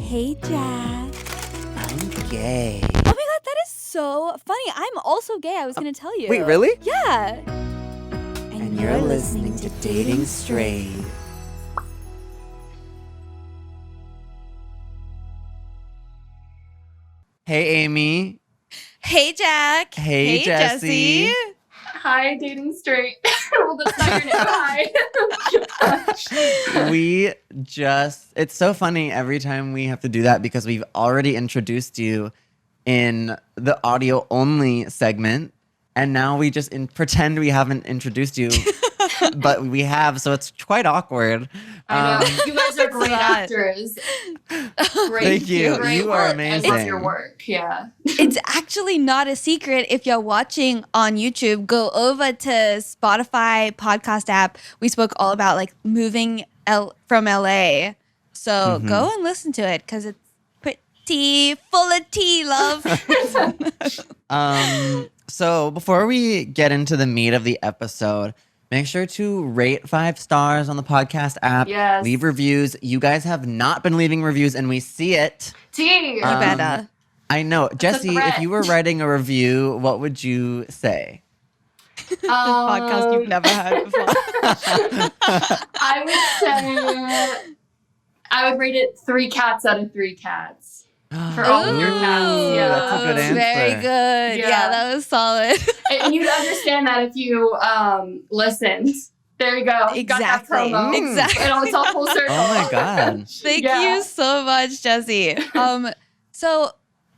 Hey, Jack. I'm gay. Oh my god, that is so funny. I'm also gay. I was going to tell you. Wait, really? Yeah. And you're listening to Dating Straight. Hey, Amy. Hey, Jack. Hey, Jessie. Hi, Dating Straight. Well, that's not your name. Hi. It's so funny every time we have to do that because we've already introduced you in the audio only segment. And now we just pretend we haven't introduced you, but we have. So it's quite awkward. I know. You guys are great actors. Great. Thank you. Great You are work. amazing. I love your work. Yeah. It's actually not a secret. If you're watching on YouTube, go over to Spotify podcast app. We spoke all about like moving from LA. So go and listen to it because it's pretty full of tea, love. So before we get into the meat of the episode, make sure to rate 5 stars on the podcast app. Yes. Leave reviews. You guys have not been leaving reviews, and we see it. Tea. You better. I know. Jesse, if threat. you were writing a review, what would you say? This podcast you've never heard before. I would say I would rate it 3 cats out of 3 cats. For all of your cats. Yeah. That's a good answer. Very good. Yeah, that was solid. And you'd understand that if you listened. There you go. Exactly. Got that promo. Exactly. And it's all full circle. Oh my God. Thank Yeah. you so much, Jessie. So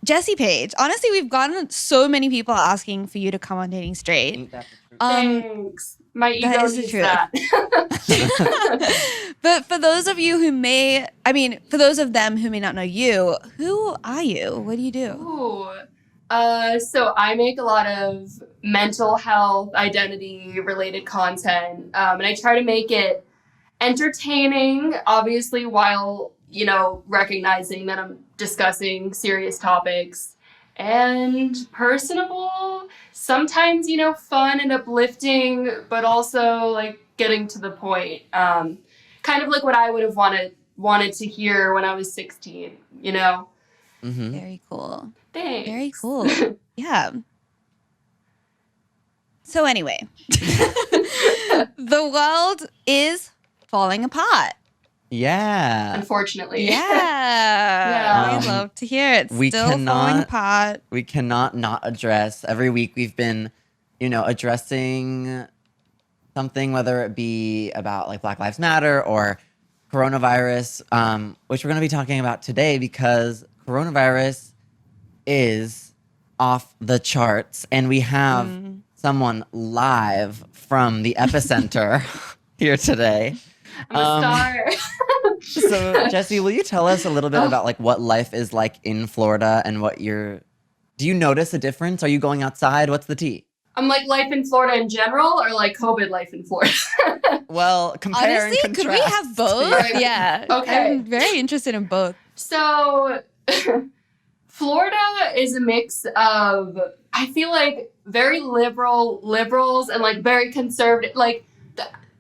Jessie Paege, honestly, we've gotten so many people asking for you to come on Dating Straight. Thanks. My ego that is the needs truth. that. But for those of you for those of them who may not know you, who are you? What do you do? Ooh. So I make a lot of mental health, identity related content. And I try to make it entertaining, obviously, while, recognizing that I'm discussing serious topics, and personable, sometimes, fun and uplifting, but also like getting to the point. Kind of like what I would have wanted to hear when I was 16, Mm-hmm. Very cool. Thanks. Very cool. Yeah. So anyway, the world is falling apart. Yeah. Unfortunately. Yeah. Yeah. I'd love to hear it. We Still falling cannot- apart. We cannot not address. Every week we've been, addressing something, whether it be about like Black Lives Matter or coronavirus, which we're going to be talking about today because coronavirus is off the charts, and we have someone live from the epicenter here today. I'm a star. So, Jessie, will you tell us a little bit about like what life is like in Florida and do you notice a difference? Are you going outside? What's the tea? I'm like life in Florida in general, or like COVID life in Florida? Well, compare Honestly, and could we contrast. have both? Right. Yeah. Okay. I'm very interested in both. So, Florida is a mix of, I feel like, very liberals and like very conservative. Like,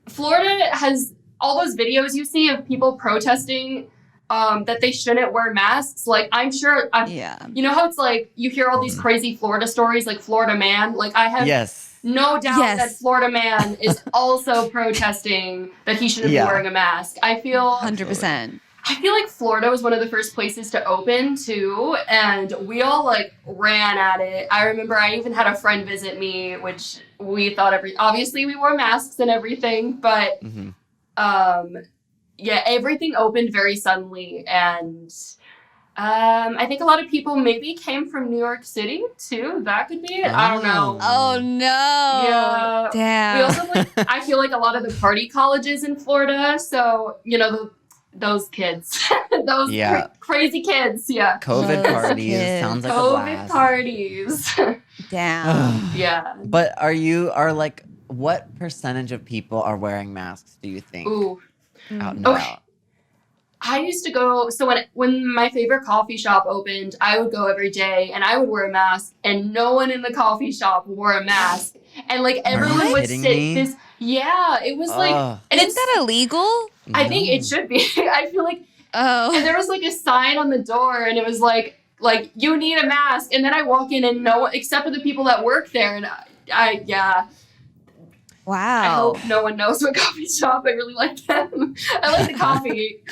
Florida has all those videos you see of people protesting that they shouldn't wear masks. Like, I'm sure, you know how it's like you hear all these crazy Florida stories, like Florida Man? Like, I have no doubt that Florida Man is also protesting that he shouldn't be wearing a mask. I feel 100%. I feel like Florida was one of the first places to open too, and we all like ran at it. I remember I even had a friend visit me, which we thought obviously we wore masks and everything, but everything opened very suddenly, and I think a lot of people maybe came from New York City too. That could be it. I don't know. Oh no. Yeah. Damn. We also I feel like a lot of the party colleges in Florida, so those kids, those crazy kids, COVID Those parties kids. sounds like a COVID blast. parties. Damn. Yeah. But what percentage of people are wearing masks, do you think? Ooh. Out and Okay. about. I used to go, so when my favorite coffee shop opened, I would go every day and I would wear a mask, and no one in the coffee shop wore a mask. And like everyone would sit it was like, and Isn't that illegal? I think it should be. I feel like Oh. And there was like a sign on the door, and it was like you need a mask. And then I walk in, and no one except for the people that work there, and I Wow. I hope no one knows what coffee shop. I really like them. I like the coffee.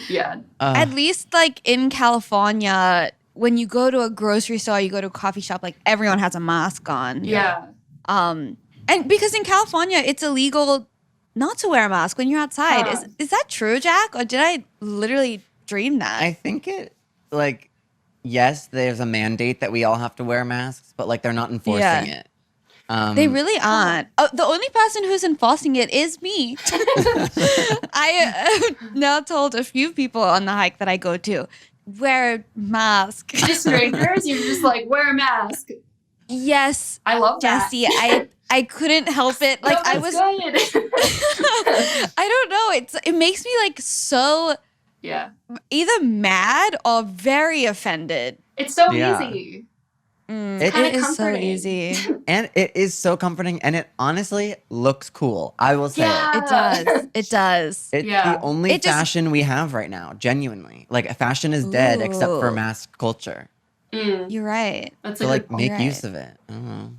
Yeah. At least like in California, when you go to a grocery store, you go to a coffee shop, like everyone has a mask on. Yeah. And because in California, it's illegal not to wear a mask when you're outside. Is that true, Jack? Or did I literally dream that? I think yes, there's a mandate that we all have to wear masks, but like they're not enforcing it. They really aren't. Oh, the only person who's enforcing it is me. I have now told a few people on the hike that I go to, wear a mask. To strangers, you're just like, wear a mask. Yes. I love that. Jessie, I couldn't help it. Like no, I was good. I don't know. It makes me like so either mad or very offended. It's so easy. It is so easy. And it is so comforting, and it honestly looks cool. I will say It does. It does. It's the only fashion we have right now, genuinely. Like, fashion is dead except for mask culture. You're right. That's so, like, make use of it. I don't know.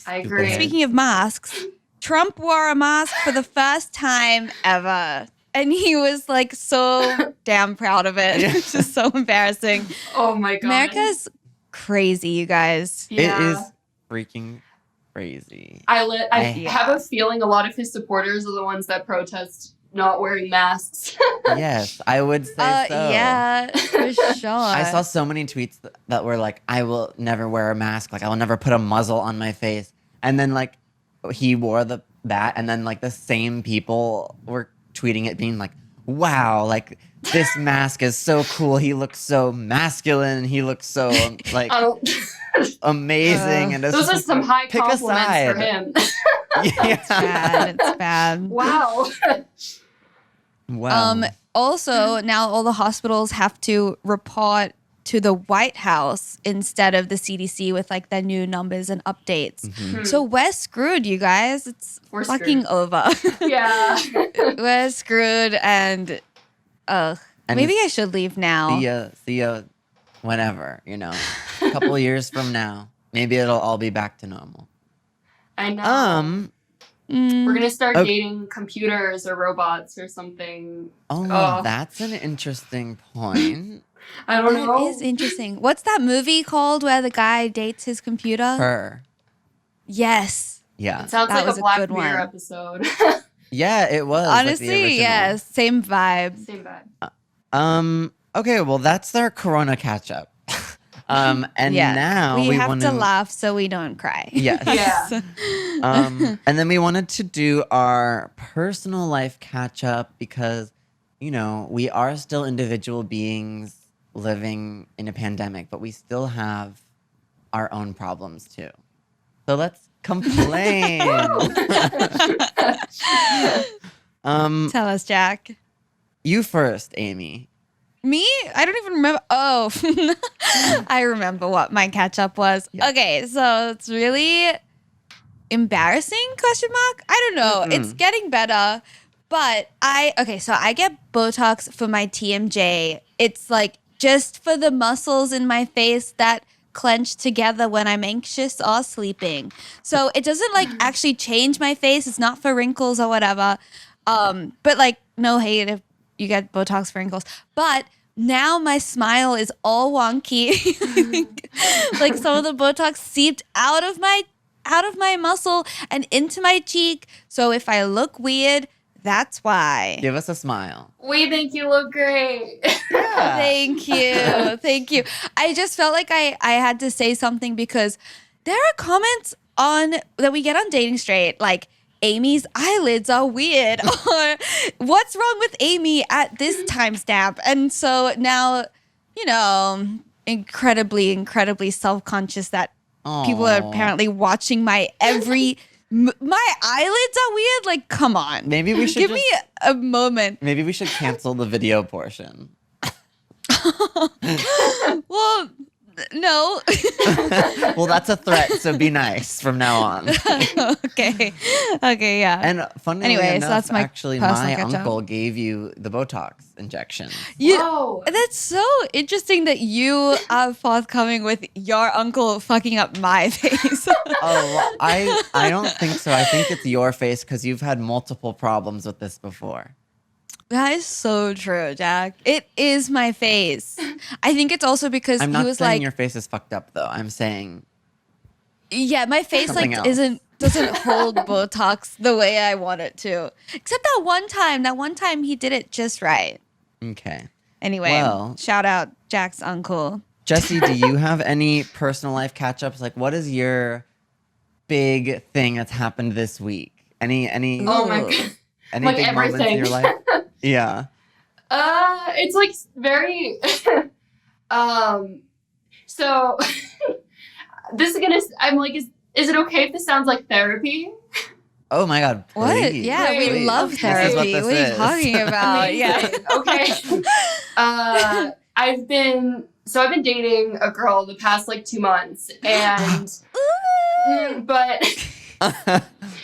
I agree. Speaking of masks, Trump wore a mask for the first time ever. And he was like so damn proud of it. It's just so embarrassing. Oh my God. America's crazy, you guys. Yeah. It is freaking crazy. I have a feeling a lot of his supporters are the ones that protest not wearing masks. Yes, I would say so. Yeah, for sure. I saw so many tweets that were like, I will never wear a mask. Like, I will never put a muzzle on my face. And then, like, he wore that, and then, like, the same people were tweeting it being like, wow, like, this mask is so cool. He looks so masculine. He looks so, like, amazing. And those are some high compliments for him. It's bad. It's bad. Wow. Wow. Also, now all the hospitals have to report to the White House instead of the CDC with like the new numbers and updates. Mm-hmm. So we're screwed, you guys. We're fucking over. Yeah. We're screwed, and maybe I should leave now. See ya whenever, a couple years from now. Maybe it'll all be back to normal. I know. We're gonna start dating computers or robots or something. Oh, that's an interesting point. I don't know. That is interesting. What's that movie called where the guy dates his computer? Her. Yes. Yeah. It sounds that like a Black good Mirror one. episode. Yeah, it was. Honestly, like the yes. Same vibe. Same vibe. Okay, well, that's our Corona catch up. And now we have want to laugh so we don't cry. Yes. Yeah. And then we wanted to do our personal life catch up because, we are still individual beings living in a pandemic, but we still have our own problems too. So let's complain. Tell us, Jack. You first, Amy. Me? I don't even remember. Oh, I remember what my catch up was. Yeah. Okay, so it's really embarrassing, question mark? I don't know. It's getting better, but so I get Botox for my TMJ. It's like just for the muscles in my face that clench together when I'm anxious or sleeping. So it doesn't like actually change my face. It's not for wrinkles or whatever. But like, no hate if you get Botox for wrinkles. But now my smile is all wonky. Like some of the Botox seeped out of my muscle and into my cheek. So if I look weird, that's why. Give us a smile. We think you look great. Yeah. Thank you. Thank you. I just felt like I had to say something because there are comments that we get on Dating Straight, like, Amy's eyelids are weird, or what's wrong with Amy at this timestamp? And so now, incredibly self-conscious that people are apparently watching my every. My eyelids are weird. Like, come on. Maybe we should give me a moment. Maybe we should cancel the video portion. Well, No. Well, that's a threat, so be nice from now on. Okay. Okay, yeah. And funnily Anyway, so enough, that's my actually, personal my catch-up. uncle gave you the Botox injection. Whoa. That's so interesting that you are forthcoming with your uncle fucking up my face. Oh, well, I don't think so. I think it's your face because you've had multiple problems with this before. That is so true, Jack. It is my face. I think it's also because I'm he not was saying like, your face is fucked up, though. I'm saying yeah, my face something like else. doesn't hold Botox the way I want it to. Except that one time. That one time he did it just right. Okay. Anyway, Well- shout out Jack's uncle. Jesse, do you have any personal life catch-ups? Like, what is your big thing that's happened this week? Any Oh my Ooh. god. any Like big moments in everything. your life? Yeah. It's like very so this is gonna I'm like, is it okay if this sounds like therapy? Oh my God! What? Please. Yeah, we Wait, love this is what therapy. this What are you is. talking about? Yeah. Amazing. Okay. I've been dating a girl the past like 2 months, and but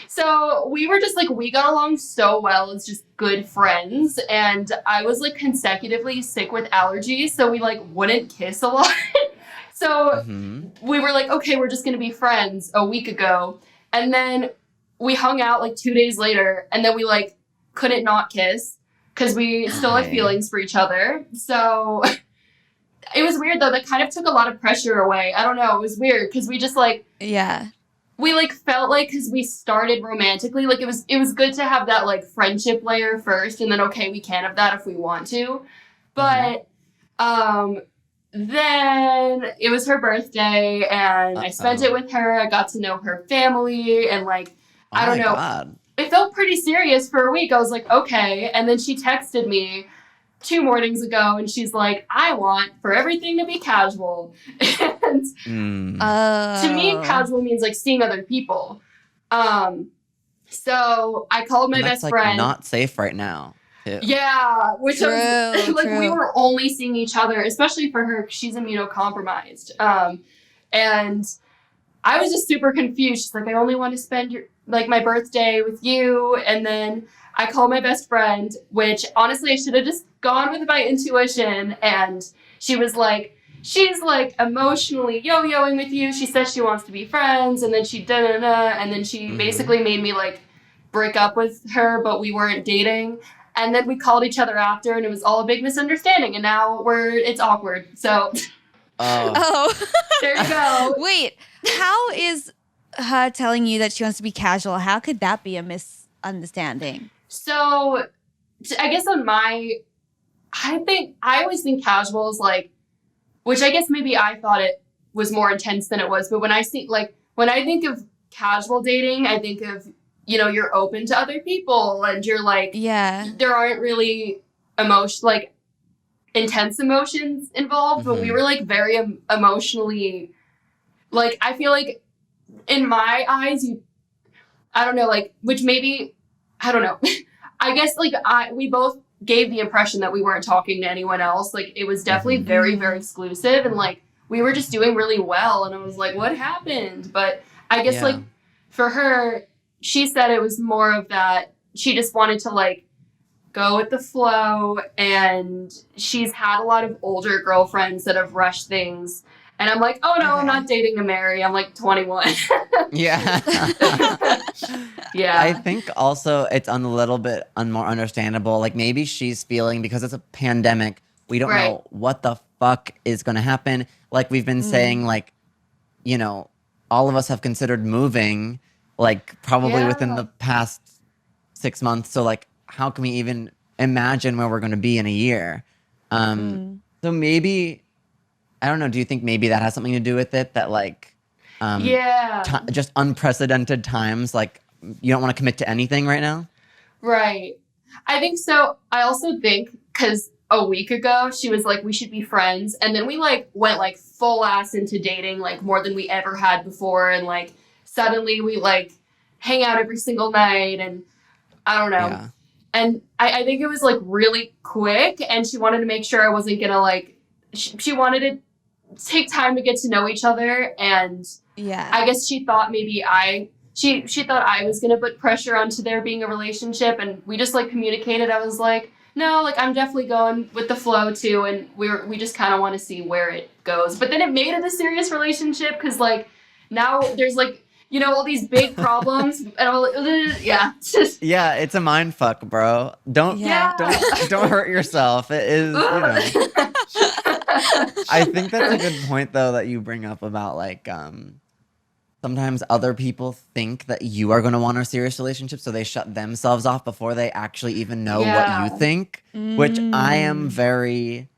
so we were just like, we got along so well as just good friends, and I was like consecutively sick with allergies, so we like wouldn't kiss a lot. So Mhm. we were like, okay, we're just gonna be friends a week ago, and then we hung out like 2 days later, and then we like couldn't not kiss because we still had Okay. feelings for each other. So it was weird though. That kind of took a lot of pressure away. I don't know. It was weird because we just like, Yeah. we like felt like, because we started romantically, like it was good to have that like friendship layer first, and then okay, we can have that if we want to. But then it was her birthday, and I spent it with her. I got to know her family, and like, I don't Oh my know. God. It felt pretty serious for a week. I was like, okay. And then she texted me 2 mornings ago, and she's like, I want for everything to be casual. And to me, casual means like seeing other people. So I called my And that's best like friend. not safe right now. Too. Yeah, which I was True, like, we true. were only seeing each other, especially for her, 'cause she's immunocompromised. And I was just super confused. She's like, I only want to spend my birthday with you. And then I called my best friend, which honestly I should have just gone with my intuition. And she was like, she's like emotionally yo-yoing with you. She says she wants to be friends, and then she da-da-da, and then she basically made me like break up with her, but we weren't dating. And then we called each other after, and it was all a big misunderstanding, and now it's awkward. So Oh. Oh. there you go. Wait, how is her telling you that she wants to be casual? How could that be a misunderstanding? So I guess I always think casual is like, which I guess maybe I thought it was more intense than it was, but when I think of casual dating, I think of, you're open to other people, and you're like, Yeah. there aren't really intense emotions involved, but we were like very emotionally, like, I feel like in my eyes, I don't know, like, which maybe, I don't know. I guess like we both gave the impression that we weren't talking to anyone else. Like, it was definitely very, very exclusive, and like we were just doing really well, and I was like, what happened? But I guess like for her, she said it was more of that she just wanted to like go with the flow, and she's had a lot of older girlfriends that have rushed things, and I'm like, oh no, I'm not dating to marry. I'm like 21. Yeah. Yeah. I think also it's a little bit more understandable. Like maybe she's feeling, because it's a pandemic, we don't know what the fuck is going to happen. Like we've been saying, like, all of us have considered moving, like probably within the past 6 months. So like, how can we even imagine where we're going to be in a year? So maybe, I don't know. Do you think maybe that has something to do with it? That like, just unprecedented times, like you don't want to commit to anything right now? Right. I think so. I also think because a week ago she was like, we should be friends, and then we like went like full ass into dating, like more than we ever had before, and like suddenly we like hang out every single night, and I don't know. Yeah. And I think it was like really quick, and she wanted to make sure I wasn't gonna like, she wanted it take time to get to know each other. And Yeah. I guess she thought maybe she thought I was going to put pressure onto there being a relationship, and we just like communicated. I was like, no, like I'm definitely going with the flow too, and we just kind of want to see where it goes. But then it made it a serious relationship because like now there's like, you know, all these big problems and all, yeah. Yeah, it's a mind fuck, bro. Don't hurt yourself. It is, you know. I think that's a good point though that you bring up about like sometimes other people think that you are going to want a serious relationship, so they shut themselves off before they actually even know what you think, which I am very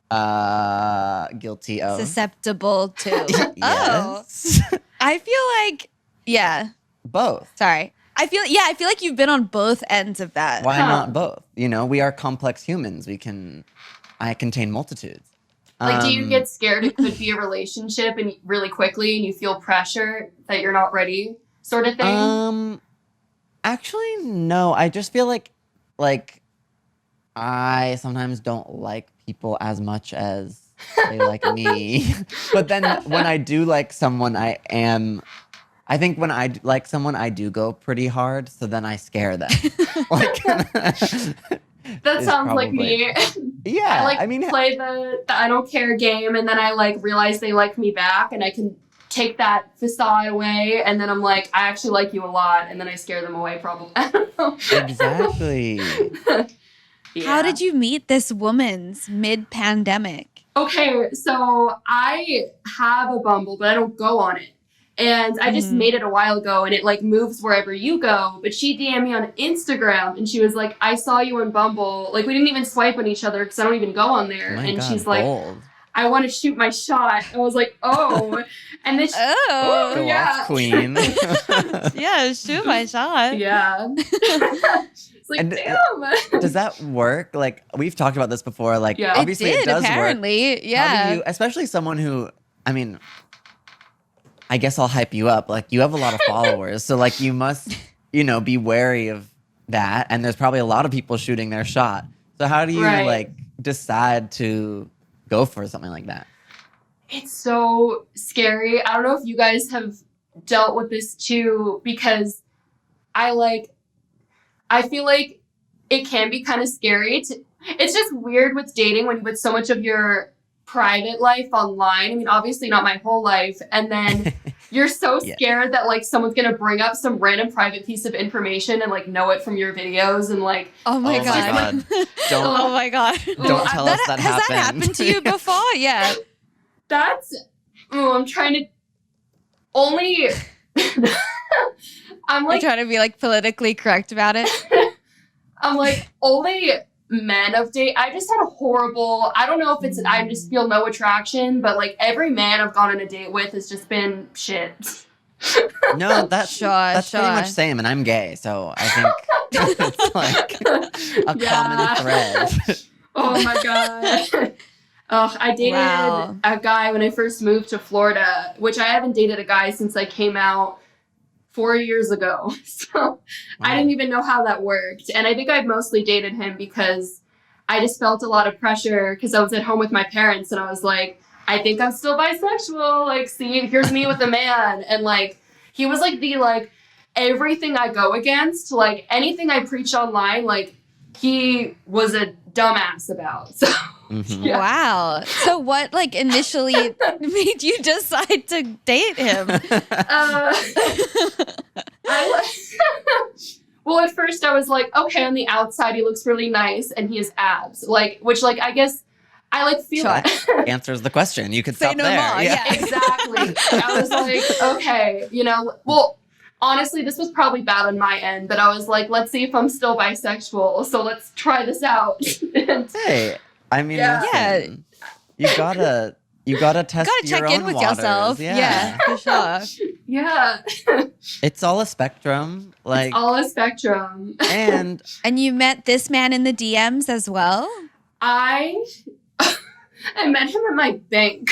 guilty of. Susceptible to. Yes. Oh. I feel like, yeah. Both. Sorry. I feel like you've been on both ends of that. Why not both? You know, we are complex humans. I contain multitudes. Like, do you get scared it could be a relationship and really quickly and you feel pressure that you're not ready sort of thing? Actually, no. I just feel like I sometimes don't like people as much as they like me. But then when I do like someone, I think when I like someone, I do go pretty hard. So then I scare them. Like, that sounds like me. Yeah. I play the I don't care game, and then I like realize they like me back, and I can take that facade away, and then I'm like, I actually like you a lot, and then I scare them away probably. I don't know. Exactly. Yeah. How did you meet this woman's mid-pandemic? Okay, so I have a Bumble, but I don't go on it. And I just made it a while ago, and it like moves wherever you go. But she DM'd me on Instagram, and she was like, I saw you on Bumble. Like, we didn't even swipe on each other because I don't even go on there. Oh my and God, she's like, bold. I want to shoot my shot. I was like, oh. And then Oh. Go off, queen. Yeah, shoot my shot. Yeah. It's like, And, damn. Does that work? Like, we've talked about this before. Like, Yeah. obviously it it did, does apparently. work. Yeah. How do you, especially someone who, I mean, I guess I'll hype you up. Like, you have a lot of followers. So, like, you must, you know, be wary of that. And there's probably a lot of people shooting their shot. So how do you, like, decide to go for something like that? It's so scary. I don't know if you guys have dealt with this too, because I feel like it can be kind of scary. It's just weird with dating when you put so much of your private life online. I mean, obviously not my whole life. And then you're so scared that like someone's going to bring up some random private piece of information and like know it from your videos and like. Oh my God. Oh my God. Don't tell us that happened. Has that happened to you before? Yeah. I'm trying to only. I'm like You're trying to be like politically correct about it. I'm like, only men of date. I just had a horrible, I don't know if it's, I just feel no attraction, but like every man I've gone on a date with has just been shit. No, that's pretty much same, and I'm gay, so I think it's like a common thread. Oh my God. Oh, I dated a guy when I first moved to Florida, which I haven't dated a guy since I came out 4 years ago. So I didn't even know how that worked. And I think I mostly dated him because I just felt a lot of pressure because I was at home with my parents and I was like, I think I'm still bisexual. Like, see, here's me with a man. And like, he was like everything I go against, like anything I preach online, like he was a dumbass about. So. Yeah. Wow. So what like initially made you decide to date him? Well, at first I was like, okay, on the outside he looks really nice and he has abs. Like, which like I guess I like feel answers the question. You could say stop no there. more. Yeah. Exactly. I was like, okay, you know, well, honestly, this was probably bad on my end, but I was like, let's see if I'm still bisexual. So let's try this out. Hey. I mean, listen, you gotta test you gotta check your in own with waters. yourself. Yeah, for sure. Yeah. It's all a spectrum. Like it's all a spectrum. And you met this man in the DMs as well? I met him at my bank.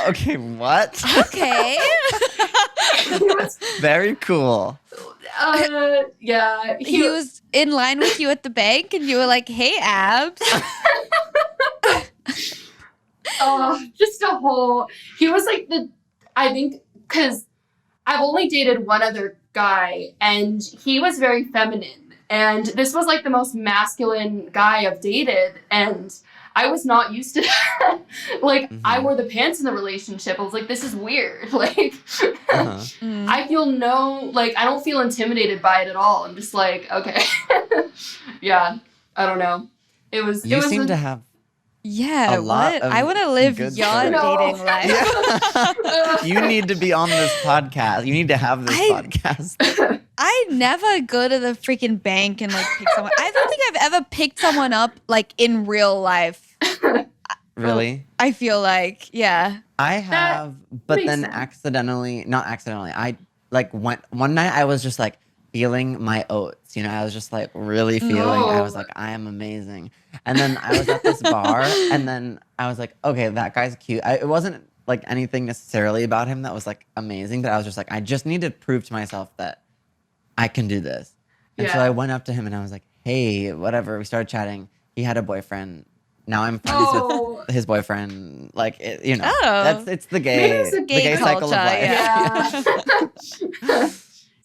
Okay, what? Okay. Very cool. Yeah. He was in line with you at the bank and you were like, hey, abs. just a whole. He was like I think because I've only dated one other guy, and he was very feminine, and this was like the most masculine guy I've dated, and I was not used to that. Like, I wore the pants in the relationship. I was like, this is weird. Like, I feel I don't feel intimidated by it at all. I'm just like, okay. Yeah, I don't know. You seem to have Yeah, a lot what? of I want to live good your stories. dating life. Yeah. You need to be on this podcast. You need to have this podcast. I never go to the freaking bank and like pick someone. I don't think I've ever picked someone up like in real life. Really? I feel like, yeah. I have, but then sense. not accidentally. I like one night I was just like feeling my oats. You know, I was just like really feeling. I was like, I am amazing. And then I was at this bar, and then I was like, okay, that guy's cute. It wasn't like anything necessarily about him that was like amazing, but I was just like, I just need to prove to myself that I can do this. And so I went up to him and I was like, hey, whatever. We started chatting. He had a boyfriend. Now I'm friends with his boyfriend. Like, it's the gay, Maybe it's a gay cycle of culture, life. Yeah.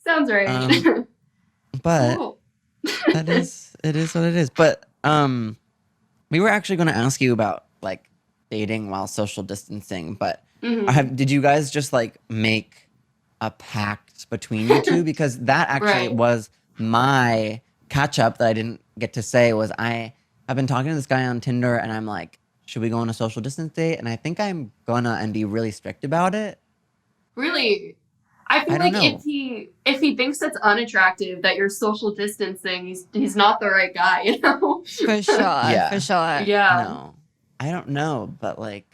Sounds right. But Cool. it is what it is. But we were actually going to ask you about like dating while social distancing. But did you guys just like make a pact between you two? Because that actually was my catch up that I didn't get to say. Was I've been talking to this guy on Tinder, and I'm like, should we go on a social distance date? And I think I'm gonna and be really strict about it. Really? I feel like if he thinks that's unattractive, that you're social distancing, he's not the right guy, you know? For sure. Yeah. For sure. Yeah. No, I don't know, but like,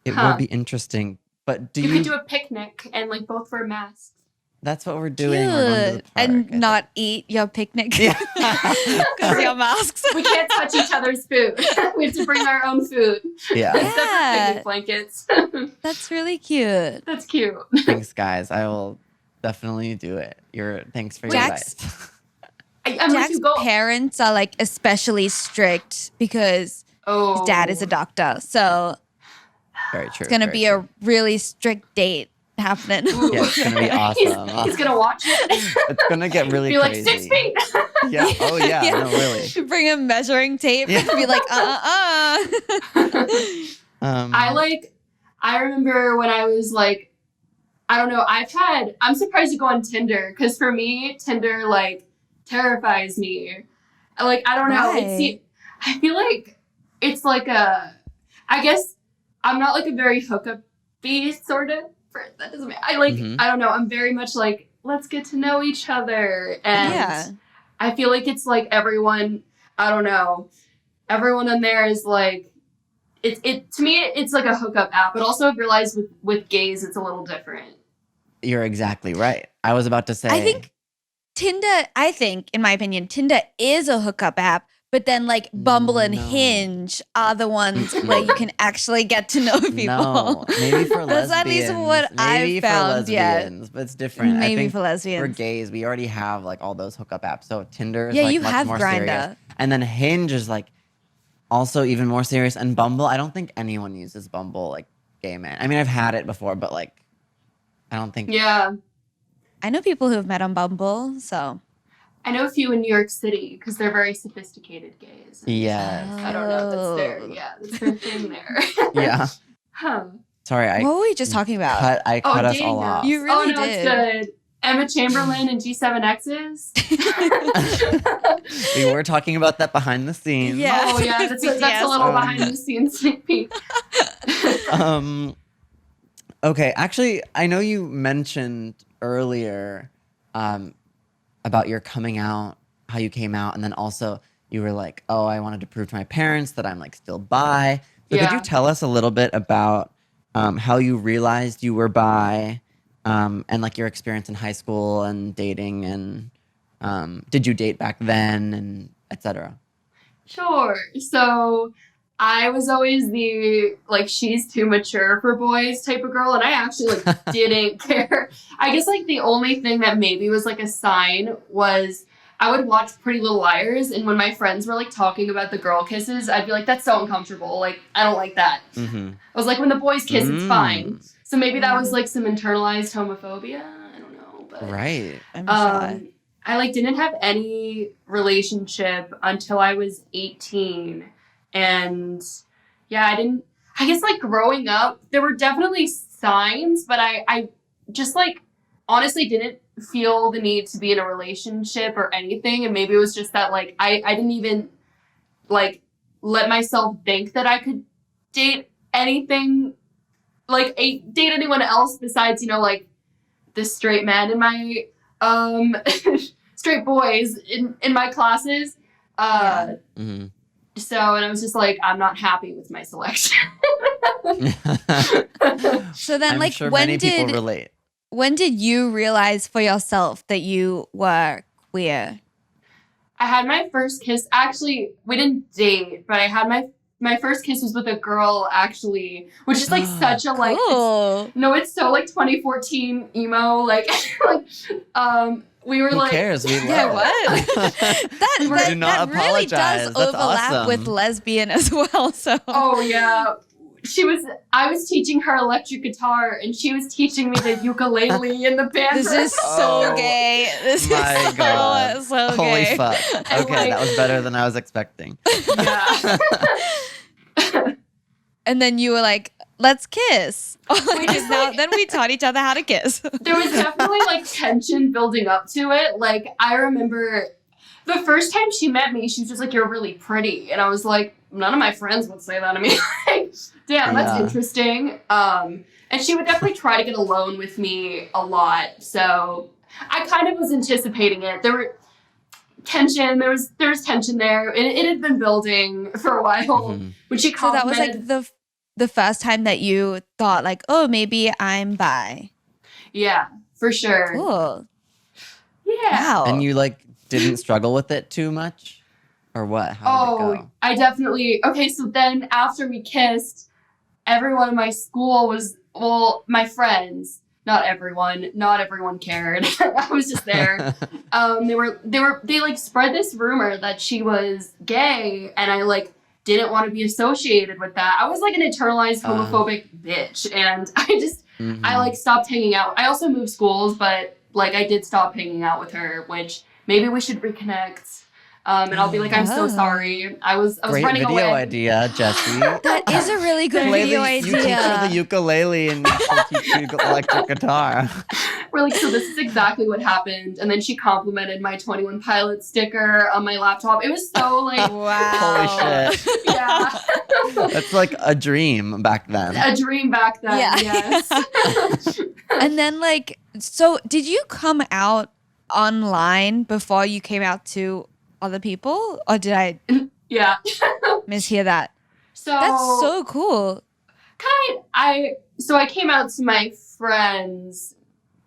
it would be interesting. But You could do a picnic and like both wear masks. That's what we're doing. We're going to the Cute. park, And I not eat your picnic. Yeah. Because your masks. We can't touch each other's food. We have to bring our own food. Yeah. Separate picnic blankets. That's really cute. That's cute. Thanks, guys. I will definitely do it. Thanks for your Jack's- advice. I'm with Jack's you, go. parents are like especially strict because his dad is a doctor. So Very true. it's going to very be true. a really strict date happening. Yeah, it's gonna be awesome. He's gonna watch it. It's gonna get really Be like crazy. 6 feet. Yeah. Oh yeah. No, really. Bring a measuring tape Yeah. and be like, I remember when I was like, I don't know, I'm surprised to go on Tinder, because for me, Tinder like terrifies me. Like, I don't know. Why? I feel like it's like I guess I'm not like a very hookup-y sort of. That doesn't mean, I don't know. I'm very much like, let's get to know each other. And Yeah. I feel like it's like everyone, I don't know. Everyone in there is like, to me, it's like a hookup app. But also I've realized with gays, it's a little different. You're exactly right. I was about to say. I think, in my opinion, Tinder is a hookup app, but then like Bumble and No. Hinge are the ones where you can actually get to know people. No, maybe for That's lesbians. at least what maybe I've found, for yeah. lesbians, but it's different. I Maybe think for lesbians. For gays, we already have like all those hookup apps. So Tinder is Yeah, like you much have more Grindr. serious. And then Hinge is like also even more serious. And Bumble, I don't think anyone uses Bumble like gay men. I mean, I've had it before, but like I don't think. Yeah. I know people who have met on Bumble, so. I know a few in New York City because they're very sophisticated gays. Yes. I don't know. That's their thing there. Yeah. Huh. Sorry, I What were we just talking about? cut us dating all apps. off. You really no, did. it's good. Emma Chamberlain and G7X's. We were talking about that behind the scenes. Yeah. Oh yeah, that's a little behind the scenes sneak peek. Okay, actually, I know you mentioned earlier about your coming out, how you came out, and then also you were like, oh, I wanted to prove to my parents that I'm like still bi. So could Yeah. you tell us a little bit about how you realized you were bi and like your experience in high school and dating, and did you date back then, and etc. Sure. So I was always the like she's too mature for boys type of girl, and I actually didn't care. I guess like the only thing that maybe was like a sign was I would watch Pretty Little Liars, and when my friends were like talking about the girl kisses, I'd be like, that's so uncomfortable. Like, I don't like that. Mm-hmm. I was like, when the boys kiss, it's fine. So maybe that was like some internalized homophobia. I don't know. But, Right. I'm sure. I like didn't have any relationship until I was 18. And yeah, I guess like growing up, there were definitely signs, but I just like honestly didn't feel the need to be in a relationship or anything. And maybe it was just that like I didn't even like let myself think that I could date anything, like date anyone else besides, you know, like the straight man in my straight boys in my classes. Mm-hmm. So, and I was just like, I'm not happy with my selection. So then, I'm like, sure many people relate. when did you realize for yourself that you were queer? I had my first kiss. Actually, we didn't date, but I had my first kiss was with a girl, actually, which is like such a like. Cool. It's so like 2014 emo, like, we were Who like, cares? We love Yeah, it. what? that Do not that really does apologize. That's overlap awesome. with lesbian as well. So oh yeah. I was teaching her electric guitar, and she was teaching me the ukulele in the band. this is so Oh, gay. This my is God. so Holy gay. fuck. And, Okay, like- that was better than I was expecting. Yeah. And then you were like, let's kiss. just, like- Then we taught each other how to kiss. There was definitely like tension building up to it. Like I remember the first time she met me, she was just like, "You're really pretty," and I was like, none of my friends would say that to me. Like, damn, that's Yeah. interesting. And she would definitely try to get alone with me a lot. So I kind of was anticipating it. There were tension. There was tension there. It had been building for a while. Mhm. When she So that was complimented, like the first time that you thought like, oh, maybe I'm bi. yeah, for sure. Cool. Yeah. Wow. And you like didn't struggle with it too much? Or what? How did it go? I definitely. Okay, so then after we kissed, everyone in my school was, well, my friends, not everyone cared. I was just there. They like spread this rumor that she was gay, and I like didn't want to be associated with that. I was like an internalized homophobic bitch, and I like stopped hanging out. I also moved schools, but like I did stop hanging out with her, which maybe we should reconnect. And I'll be like, I'm so sorry. I was Great running video away. idea, Jessie. That is a really good Play video You teach her the idea. ukulele and she'll teach you electric guitar. We're like, so this is exactly what happened. And then she complimented my 21 Pilot sticker on my laptop. It was so like, Wow. Holy shit. yeah, That's like a dream back then. a dream back then. Yeah. Yes. And then like, so did you come out online before you came out to other people? Or did I Yeah. mishear that? So That's so cool. I came out to my friends,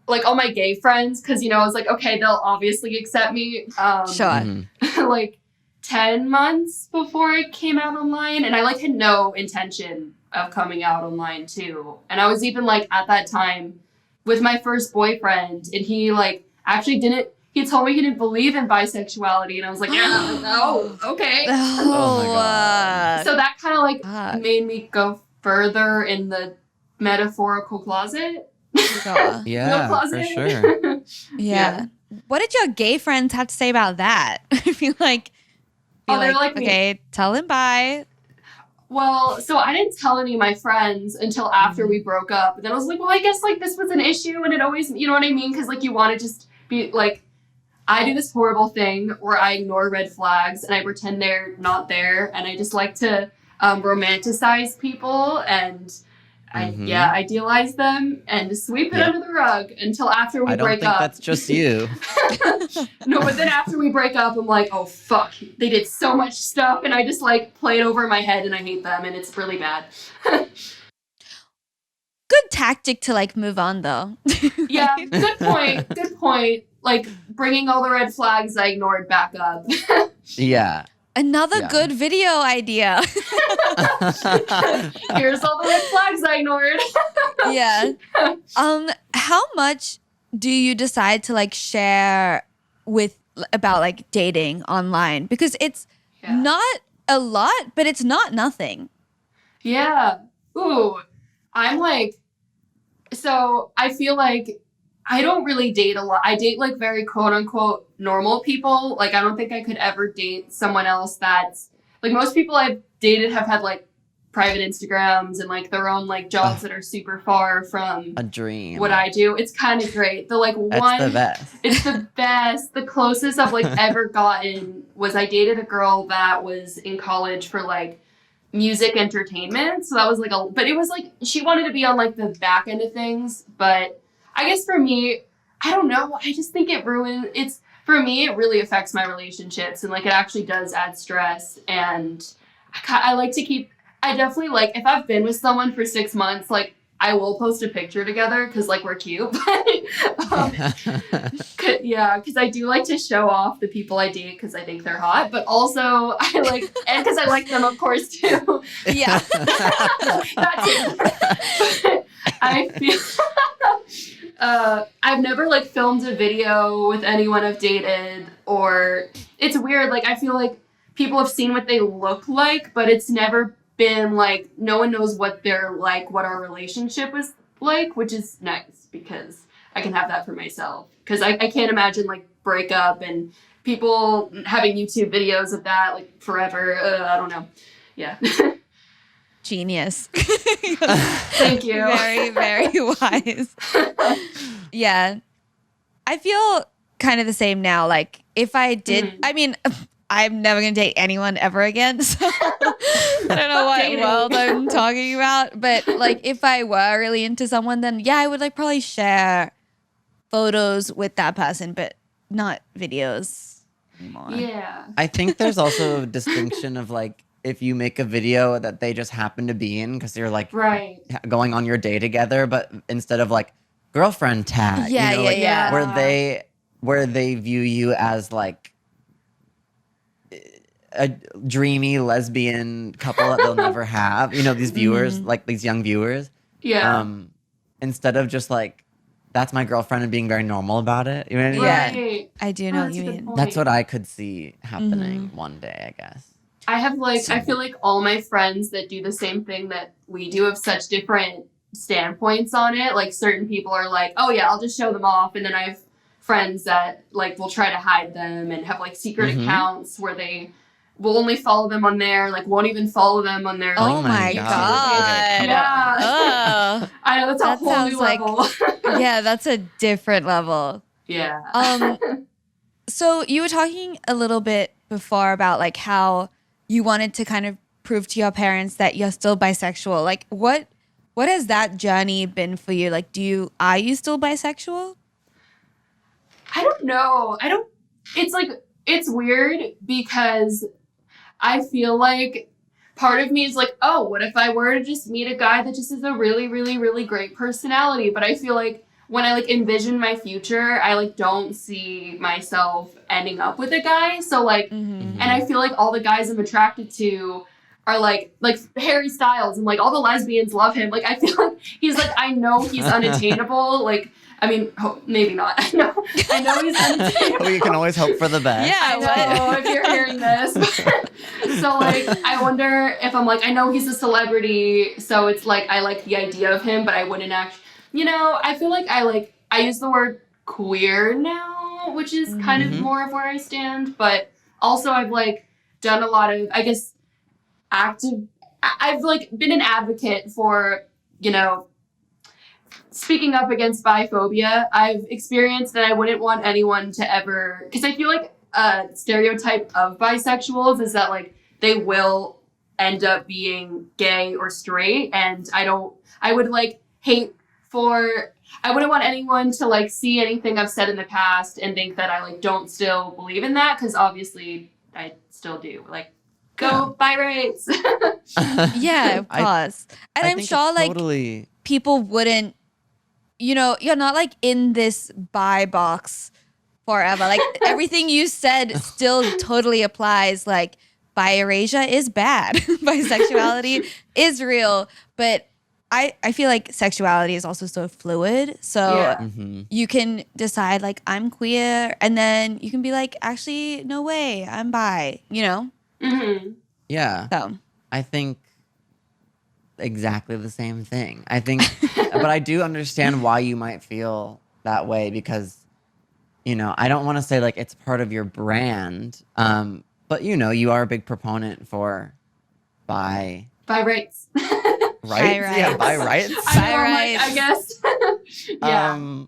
like all my gay friends, because I was like, okay, they'll obviously accept me. Sure. Mhm. Like 10 months before I came out online, and I like had no intention of coming out online too. And I was even like at that time with my first boyfriend, and he like actually didn't. He told me he didn't believe in bisexuality, and I was like, yeah, no, okay. Oh my God. So that kind of like Fuck. made me go further in the metaphorical closet. Sure. Yeah, No for closet. sure. Yeah. What did your gay friends have to say about that? I feel like, They're like me. okay, tell him bye. Well, so I didn't tell any of my friends until after we broke up. And then I was like, well, I guess like this was an issue, and it always, you know what I mean? Because like you want to just be like, I do this horrible thing where I ignore red flags and I pretend they're not there, and I just like to romanticize people and Mhm. idealize them and sweep it Yeah. under the rug until after we I don't break think up. that's just you. No, but then after we break up, I'm like, oh fuck, they did so much stuff, and I just like play it over in my head, and I hate them, and it's really bad. Good tactic to like move on though. Yeah, good point. Good point. Like bringing all the red flags I ignored back up. Yeah. Another Yeah. good video idea. Here's all the red flags I ignored. Yeah. How much do you decide to like share with about like dating online because it's not a lot, but it's not nothing. Yeah. Ooh, I'm like, so I feel like I don't really date a lot. I date like very quote unquote normal people. Like I don't think I could ever date someone else that's like most people I've dated have had like private Instagrams and like their own like jobs that are super far from a dream. what I do. It's kind of great. The like That's the best. It's the best. The closest I've like ever gotten was I dated a girl that was in college for like music entertainment. So that was like but it was like she wanted to be on like the back end of things. But I guess for me, I don't know. I just think for me, it really affects my relationships and like it actually does add stress. And I like to I definitely like if I've been with someone for 6 months, like I will post a picture together because like we're cute. Because I do like to show off the people I date because I think they're hot, but also I like and because I like them of course too. Yeah, that too. But I feel I've never like filmed a video with anyone I've dated, or it's weird. Like I feel like people have seen what they look like, but it's never been like no one knows what they're like, what our relationship was like, which is nice because I can have that for myself. Because I can't imagine like breakup and people having YouTube videos of that like forever. I don't know. Yeah. Genius. Thank you. Very, very wise. Yeah. I feel kind of the same now. Like if I did, I mean, I'm never going to date anyone ever again. So I don't know what world I'm talking about. But like if I were really into someone, then yeah, I would like probably share photos with that person, but not videos anymore. Yeah. I think there's also a distinction of like if you make a video that they just happen to be in because you're like going on your day together, but instead of like girlfriend tag, where they view you as like a dreamy lesbian couple that they'll never have, these viewers, like these young viewers. Yeah. Instead of just like, that's my girlfriend and being very normal about it. You know what I mean? Yeah. I do know what you mean. That's what I could see happening one day, I guess. I have like, I feel like all my friends that do the same thing that we do have such different standpoints on it. Like certain people are like, oh yeah, I'll just show them off. And then I have friends that like will try to hide them and have like secret accounts where they will only follow them on there, like won't even follow them on their. Oh my god! Yeah. Oh. I know that's a whole new level. Yeah, that's a different level. Yeah. So you were talking a little bit before about like how you wanted to kind of prove to your parents that you're still bisexual. Like what has that journey been for you? Like are you still bisexual? I don't know. It's weird because I feel like part of me is like, oh, what if I were to just meet a guy that just has a really, really, really great personality? But I feel like when I like envision my future, I like don't see myself ending up with a guy. So like, and I feel like all the guys I'm attracted to are like Harry Styles and like all the lesbians love him. Like I feel like he's like, I know he's unattainable. Like, I mean, maybe not. I know he's unattainable. Well, you can always hope for the best. Yeah, I know if you're hearing this. So like, I wonder if I'm like, I know he's a celebrity, so it's like I like the idea of him, but I wouldn't actually. I feel like I use the word queer now, which is kind of more of where I stand. But also, I've like done a lot of, I guess, I've like been an advocate for, speaking up against biphobia. I've experienced that I wouldn't want anyone to ever, because I feel like a stereotype of bisexuals is that like they will end up being gay or straight, and I would like I wouldn't want anyone to like see anything I've said in the past and think that I like don't still believe in that, because obviously I still do. Like, go bi rates. Yeah, of course. And I'm sure like totally people wouldn't, you're not like in this bi box forever. Like everything you said still totally applies. Like bi erasure is bad. Bisexuality is real. But I feel like sexuality is also so fluid. So Yeah. you can decide like I'm queer, and then you can be like, actually, no way, I'm bi. You know. Mm-hmm. Yeah. So I think exactly the same thing. I think, but I do understand why you might feel that way because, I don't want to say like it's part of your brand, but you are a big proponent for bi By rights. rights. Bi Yeah, rights. bi rights. I guess. Yeah.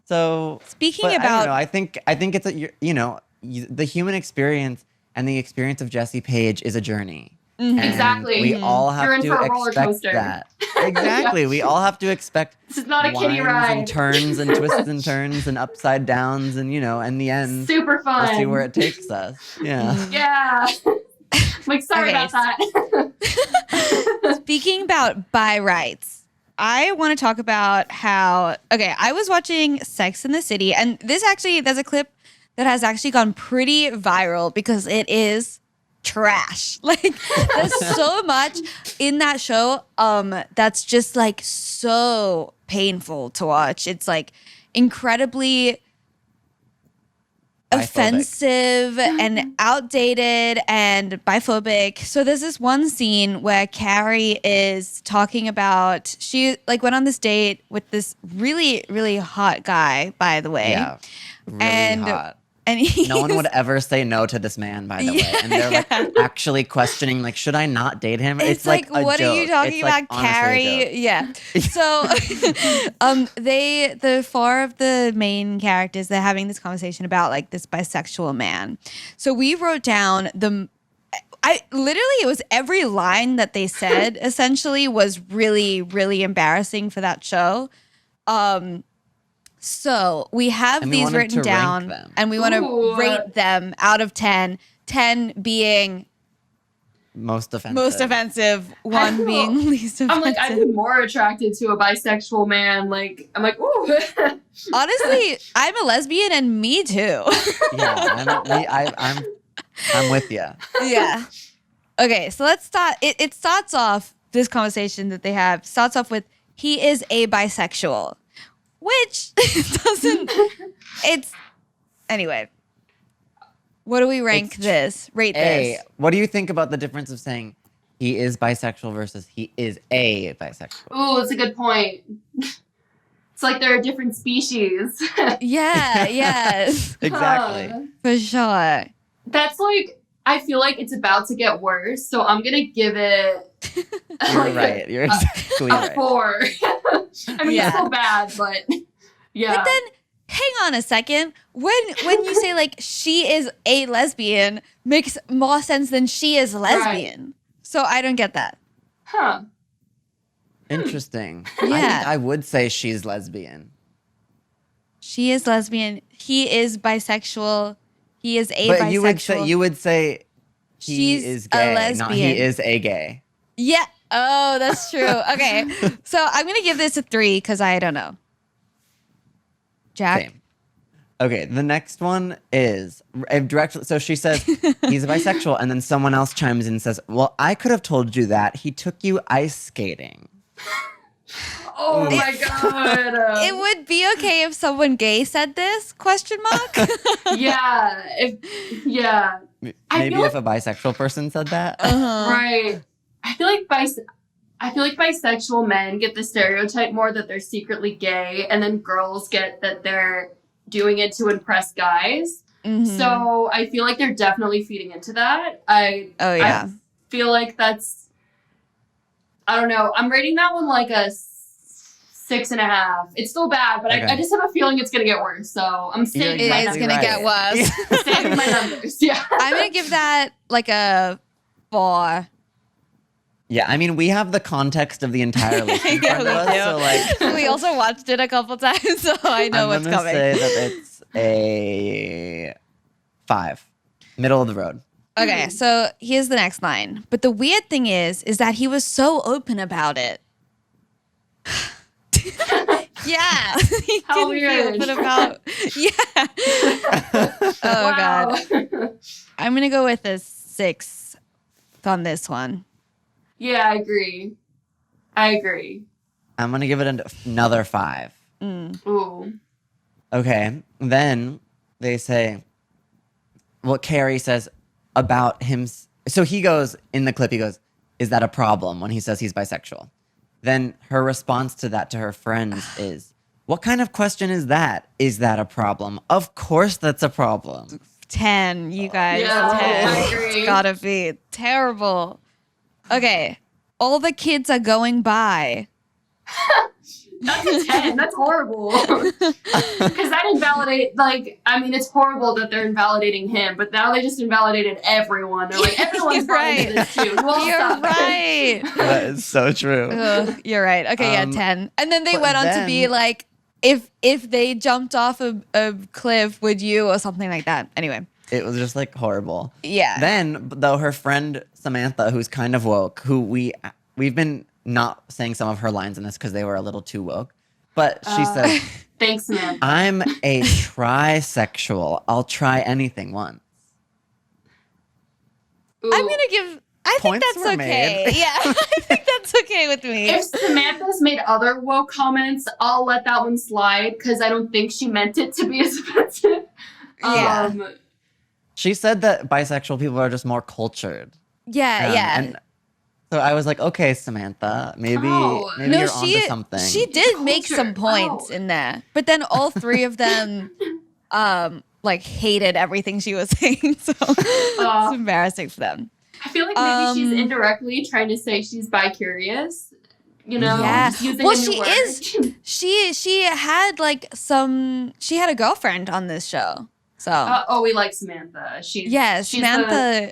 So speaking but about I think it's the human experience and the experience of Jessie Paege is a journey. And Exactly. we all You're have in to for a roller expect coaster. that. Exactly. Yeah. We all have to expect This is not a kiddie winds ride. and turns and twists and turns and upside downs and in the end Super fun. we'll see where it takes us. Yeah. Yeah. Like, sorry Okay. about that. Speaking about bi rights, I want to talk about how, I was watching Sex in the City, and there's a clip that has actually gone pretty viral because it is trash. Like, there's so much in that show that's just like so painful to watch. It's like incredibly Biphobic. offensive and outdated and biphobic. So there's this one scene where Carrie is talking about, she like went on this date with this really, really hot guy, by the way. Yeah. Really And- hot. And No one would ever say no to this man, by the way. And they're like actually questioning, like, should I not date him? It's like a what are you joke. talking It's, like, about, honestly a joke. Carrie? Yeah. So the four of the main characters, they're having this conversation about like this bisexual man. So we wrote down it was every line that they said essentially was really, really embarrassing for that show. So we have And we these wanted written to rank down them. and we want to Ooh. rate them out of 10. 10 being Most offensive. most offensive, one feel- being least offensive. I'm like, I'd be more attracted to a bisexual man. Like, I'm like, ooh. Honestly, I'm a lesbian and me too. Yeah, I'm with you. Yeah. Okay, so let's start. It starts off, this conversation that they have starts off with, he is a bisexual, which doesn't, anyway. What do we rank It's Rate A, this. what do you think about the difference of saying he is bisexual versus he is a bisexual? Ooh, that's a good point. It's like they're a different species. Yeah, yes, Exactly. for sure. That's like, I feel like it's about to get worse, so I'm gonna give it You're like right. You're exactly a right. 4. I mean, Yeah. it's still bad, but yeah. But then, hang on a second. When you say like she is a lesbian, makes more sense than she is lesbian. So I don't get that. Huh. Interesting. I Yeah. think I would say she's lesbian. She is lesbian. He is bisexual. He is a But bisexual. you would say he She's is a gay, not lesbian. he is a gay. Yeah. Oh, that's true. Okay. So I'm gonna give this a 3 because I don't know. Jack. Same. Okay, the next one is directly. So she says he's a bisexual, and then someone else chimes in and says, "Well, I could have told you that. He took you ice skating." Oh my god. It would be okay if someone gay said this? Question mark. Yeah. Yeah. I Maybe feel if a bisexual person said that. Right. I feel like bisexual men get the stereotype more that they're secretly gay, and then girls get that they're doing it to impress guys. Mhm. So I feel like they're definitely feeding into that. Oh yeah. I feel like that's, I don't know. I'm rating that one like a 6.5. It's still bad, but Okay. I just have a feeling it's gonna get worse. So I'm saving It my is numbers. gonna get worse. Saving my numbers. Yeah. I'm gonna give that like a 4. Yeah, I mean, we have the context of the entire list in Yeah, front of we us, do. so like, We also watched it a couple times, so I know what's I'm gonna coming. say that it's a 5, middle of the road. Okay, so here's the next line. But the weird thing is that he was so open about it. Yeah. He How didn't weird. be open about. Yeah. Oh god. I'm gonna go with a 6 on this one. Yeah, I agree. I'm going to give it another 5. Ooh. Okay. Then they say what Carrie says about him. So he goes, in the clip, he goes, is that a problem when he says he's bisexual? Then her response to that to her friends is, what kind of question is that? Is that a problem? Of course that's a problem. 10, you guys. Yeah, 10. I agree. It's gotta be terrible. Okay. All the kids are going by. That's a 10. That's horrible. Because that invalidate, it's horrible that they're invalidating him, but now they just invalidated everyone. They're like, everyone's Right. into this too. Who else You're sucks? right. That is so true. Ugh, you're right. Okay, yeah, 10. And then they but went on to be then- like, if they jumped off a cliff, would you, or something like that. Anyway. It was just like horrible. Yeah. Then, though, her friend Samantha, who's kind of woke, who we've been not saying some of her lines in this because they were a little too woke, but she said, Thanks, man. I'm a trisexual. I'll try anything once. Ooh. I'm gonna give. I think Points that's were okay. made. Yeah, I think that's okay with me. If Samantha's made other woke comments, I'll let that one slide because I don't think she meant it to be as offensive. Yeah. She said that bisexual people are just more cultured. Yeah. And so I was like, okay, Samantha, maybe Oh. you're onto something. She did make some Culture. points Oh. in there, but then all three of them, hated everything she was saying. So it's embarrassing for them. I feel like maybe she's indirectly trying to say she's bi-curious. You know, Yeah. just using Well, a new she word. is. She had she had a girlfriend on this show. So we like Samantha. She's Samantha,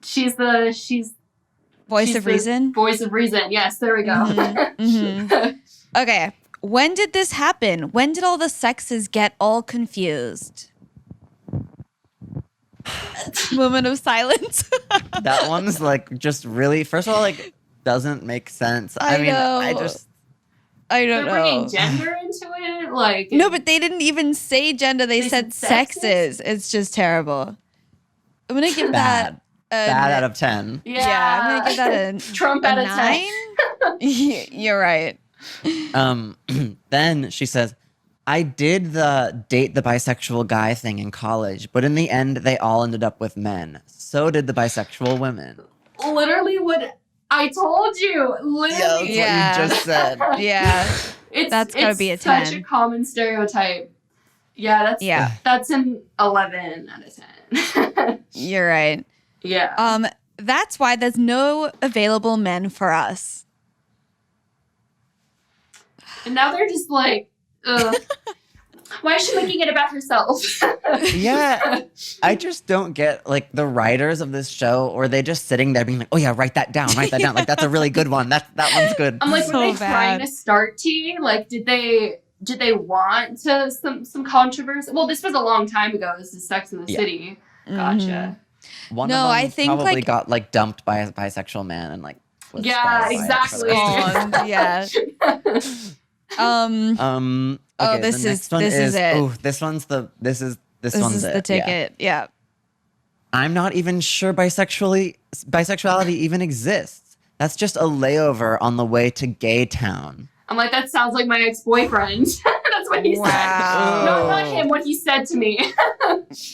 She's voice she's of the reason. Voice of reason. Yes, there we go. Mhm. Okay, when did this happen? When did all the sexes get all confused? Moment of silence. That one's like just really, first of all, like doesn't make sense. I I mean, know. I don't They're know. bringing gender into it. Like No, but they didn't even say gender. They They said said sexes. It's just terrible. I'm gonna give that Bad out of 10. yeah, I'm gonna give that Trump a out of 9. 10. You're right. Then she says, I did the date the bisexual guy thing in college, but in the end, they all ended up with men. So did the bisexual women. Literally, what I told you. Literally, Yeah. What you just said. Yeah. That's gotta be a Such 10. a common stereotype. Yeah, that's an 11 out of 10. You're right. Yeah. That's why there's no available men for us. And now they're just like, ugh. Why is she making it about herself? Yeah, I just don't get like the writers of this show, or they just sitting there being like, "Oh yeah, write that down. Like that's a really good one. That one's good." I'm like, So were they trying bad. to start tea? Like, did they want to some controversy? Well, this was a long time ago. This is Sex in the Yeah. City. Gotcha. One No, of them I think, probably like- got like dumped by a bisexual man and like. Was Yeah, scarred by it for the exactly. rest of Oh, yeah. Okay, Oh, this the is- next one this is it. Oh, this one's this one's this is it. the ticket. Yeah. I'm not even sure bisexuality even exists. That's just a layover on the way to gay town. I'm like, that sounds like my ex-boyfriend. That's what he said. Wow. No, not him. What he said to me.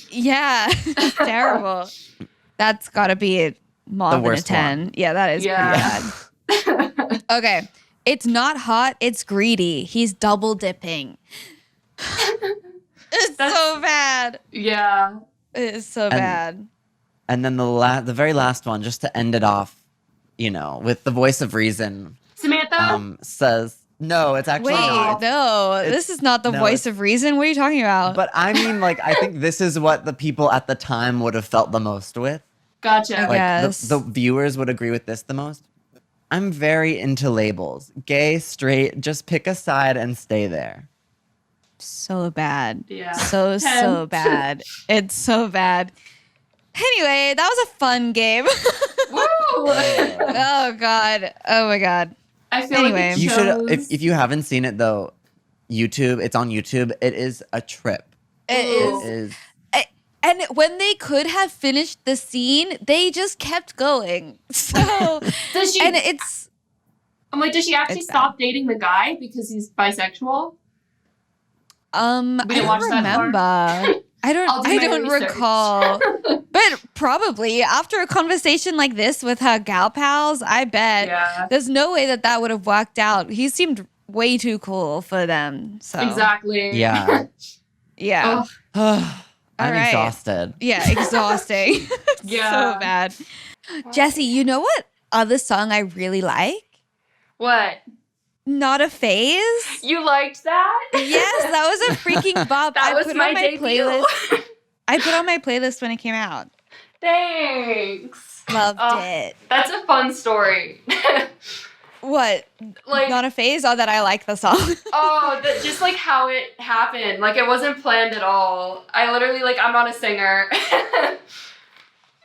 Yeah. It's terrible. That's got to be more The than a worst 10. Yeah, that is Yeah. pretty bad. Okay. It's not hot, it's greedy. He's double dipping. It's so bad. Yeah. It's so bad. And then the very last one, just to end it off, with the voice of reason, Samantha. says, no, it's actually Wait, not. no, It's- this is not the no, voice it's- of reason. What are you talking about? But I mean, like, I think this is what the people at the time would have felt the most with. Gotcha. Okay. Like, Yes. the viewers would agree with this the most. I'm very into labels. Gay, straight, just pick a side and stay there. So bad. Yeah. So 10. bad. It's so bad. Anyway, that was a fun game. Woo! Oh God. Oh my God. I feel Anyway. like it You should, shows- if you haven't seen it though, it's on YouTube. It is a trip. It Ooh. is. It is. And when they could have finished the scene, they just kept going. So Does she? and it's I'm like, did she actually It's stop dating the guy because he's bisexual? I didn't watch don't that far. remember. I I'll do my don't research. recall. But probably after a conversation like this with her gal pals, I bet Yeah. there's no way that would have worked out. He seemed way too cool for them. So Exactly. Yeah. yeah. Ugh. I'm All right. exhausted. Yeah, exhausting. Yeah. So bad. Jessie, you know what other song I really like? What? Not a Phase. You liked that? Yes, that was a freaking bop. That I was put my on my debut. playlist. I put on my playlist when it came out. Thanks. Loved it. That's a fun story. What? Like, Not a phase, or that I like the song. just like how it happened. Like, it wasn't planned at all. I literally, like, I'm not a singer.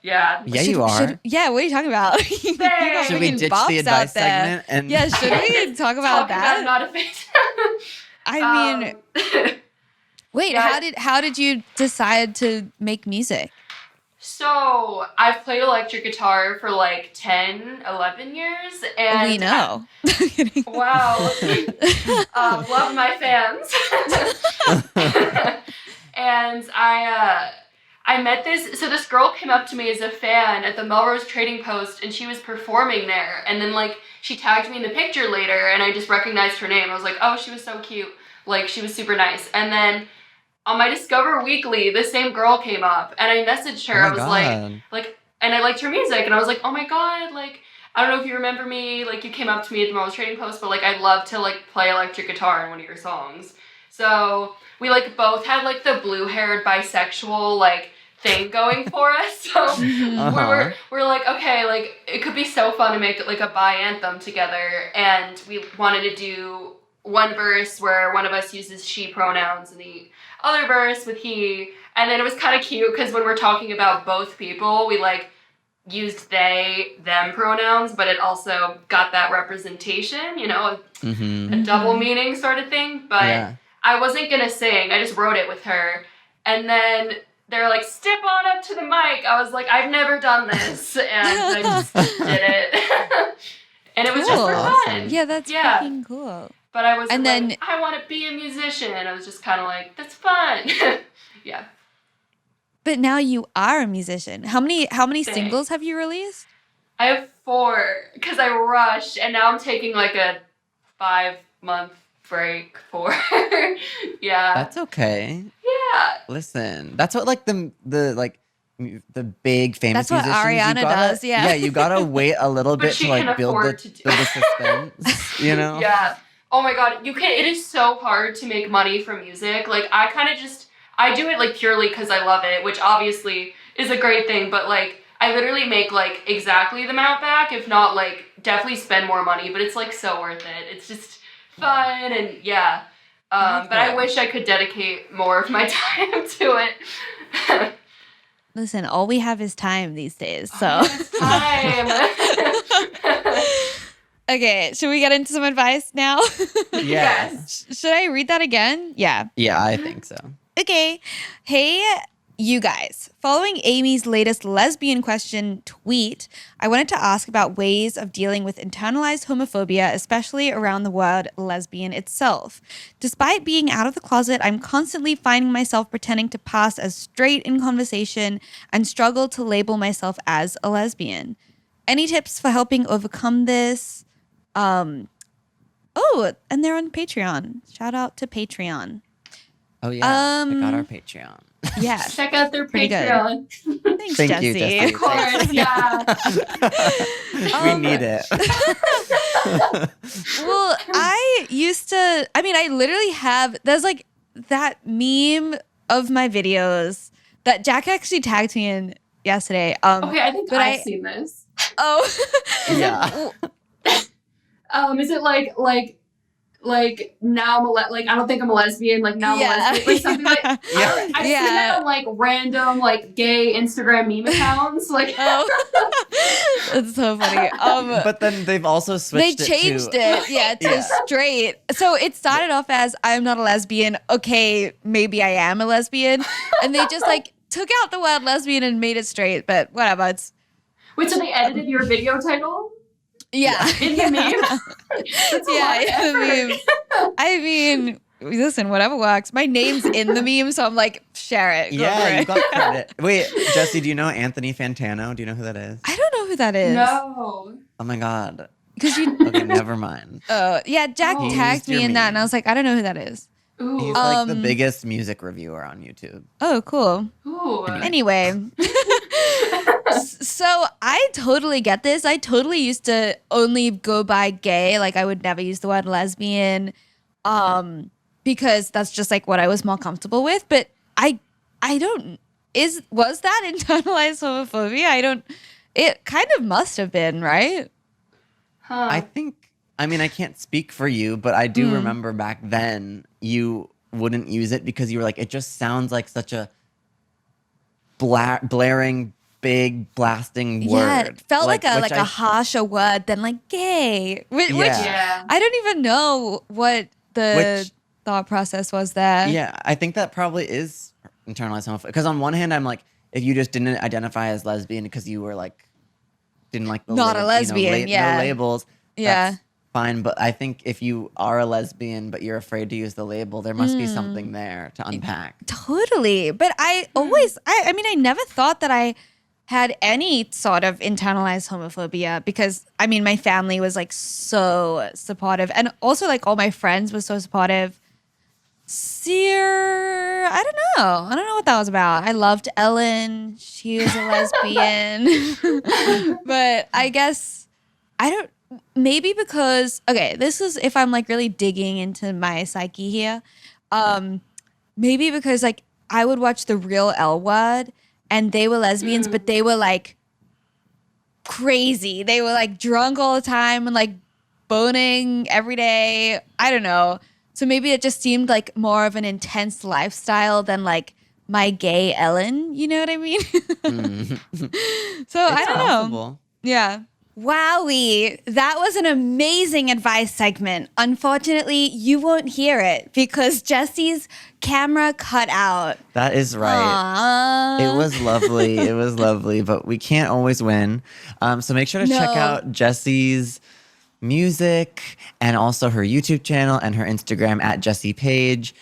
Yeah. Yeah, you are. Yeah, what are you talking about? You got Should we freaking ditch bops the out advice there. segment? And Yeah, should we talk about that? Not a face. I mean, wait, yeah. how did you decide to make music? So, I've played electric guitar for like 10, 11 years. And We know. Wow. Love my fans. And I met this girl came up to me as a fan at the Melrose Trading Post, and she was performing there. And then, like, she tagged me in the picture later, and I just recognized her name. I was like, oh, she was so cute. Like, she was super nice. And then on my Discover Weekly, the same girl came up, and I messaged her. I was like, and I liked her music, and I was like, oh my God, like, I don't know if you remember me, like, you came up to me at the Melrose Trading Post, but, like, I'd love to, like, play electric guitar in one of your songs. So we, like, both had, like, the blue-haired bisexual, like, thing going for us. So we're like, okay, like, it could be so fun to make, like, a bi anthem together, and we wanted to do one verse where one of us uses she pronouns and the other verse with he, and then it was kind of cute because when we're talking about both people, we, like, used they, them pronouns, but it also got that representation, you know, a double meaning sort of thing. But I wasn't gonna sing, I just wrote it with her, and then they're like, step on up to the mic. I was like, I've never done this, and I just did it. And it was just for fun. Yeah, that's freaking cool. But I wasn't like, I want to be a musician. I was just kind of like, that's fun. Yeah. But now you are a musician. How many singles have you released? I have 4 because I rushed, and now I'm taking like a 5-month break for. Yeah. That's okay. Yeah. Listen, that's what like the big famous That's what musicians, Ariana does. Yeah. Yeah, you gotta wait a little bit to like build the suspense. You know. Yeah. Oh my God, it is so hard to make money from music. Like, I do it, like, purely because I love it, which obviously is a great thing, but, like, I literally make, like, exactly the amount back, if not, like, definitely spend more money, but it's, like, so worth it. It's just fun, and, yeah. But I wish I could dedicate more of my time to it. Listen, all we have is time these days, so. Time! Okay, should we get into some advice now? Yes. Should I read that again? Yeah. Yeah, I think so. Okay. Hey, you guys. Following Amy's latest lesbian question tweet, I wanted to ask about ways of dealing with internalized homophobia, especially around the word lesbian itself. Despite being out of the closet, I'm constantly finding myself pretending to pass as straight in conversation and struggle to label myself as a lesbian. Any tips for helping overcome this? And they're on Patreon. Shout out to Patreon. Oh yeah, check out our Patreon. Yeah, check out their Pretty Patreon. Thanks, Thank Jessie. you, Jessie. Of course, yeah. We need it. Well, I literally have, there's like that meme of my videos that Jack actually tagged me in yesterday. Okay, I think I've seen this. Oh. Yeah. Is it like now I don't think I'm a lesbian, like now I'm a lesbian, like something like I've seen that on like random like gay Instagram meme accounts, like That's so funny. But then they've also switched it to straight. So it started off as I'm not a lesbian. Okay, maybe I am a lesbian, and they just like took out the word lesbian and made it straight. But whatever. Wait, so they edited your video title? Yeah. In the meme? That's a lot of in the effort. meme. I mean, listen, whatever works. My name's in the meme, so I'm like, share it. Go for Yeah, you it. got credit. Wait, Jessie, do you know Anthony Fantano? Do you know who that is? I don't know who that is. No. Oh my God. Because you. Okay, never mind. Yeah, Jack Oh. tagged He used me in your that, meme. and I was like, I don't know who that is. Ooh. He's like the Um, biggest music reviewer on YouTube. Oh, cool. Ooh. Anyway. So I totally get this. I totally used to only go by gay. Like I would never use the word lesbian. Because that's just like what I was more comfortable with. But I don't was that internalized homophobia? It kind of must have been, right? Huh. I think, I mean, I can't speak for you, but I do remember back then you wouldn't use it because you were like, it just sounds like such a blaring, big, blasting word. Yeah, it felt like a which I- harsher word than like gay. Which Yeah. I don't even know what the Which- thought process was there. Yeah, I think that probably is internalized homophobia. Because on one hand, I'm like, if you just didn't identify as lesbian because you were like, didn't like the Not a lesbian, yeah. no labels, Yeah. that's fine. But I think if you are a lesbian but you're afraid to use the label, there must be something there to unpack. Totally. But I mean, I never thought that I had any sort of internalized homophobia because, I mean, my family was like so supportive. And also, like, all my friends were so supportive. Sear, I don't know. I don't know what that was about. I loved Ellen. She was a lesbian. But I guess, maybe because, okay, this is if I'm like really digging into my psyche here. Maybe because like I would watch The Real L Word and they were lesbians, but they were like crazy. They were like drunk all the time and like boning every day. I don't know. So maybe it just seemed like more of an intense lifestyle than like my gay Ellen. You know what I mean? So I don't know. Possible. Yeah. Wowie, that was an amazing advice segment. Unfortunately, you won't hear it because Jessie's camera cut out. That is right. Aww. It was lovely. It was lovely, but we can't always win. So make sure to check No. out Jessie's music and also her YouTube channel and her Instagram at Jessie Paege.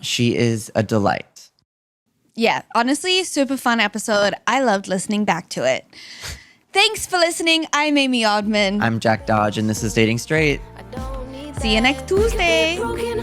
She is a delight. Yeah, honestly, super fun episode. I loved listening back to it. Thanks for listening. I'm Amy Oddman. I'm Jack Dodge, and this is Dating Straight. See you next Tuesday. Broken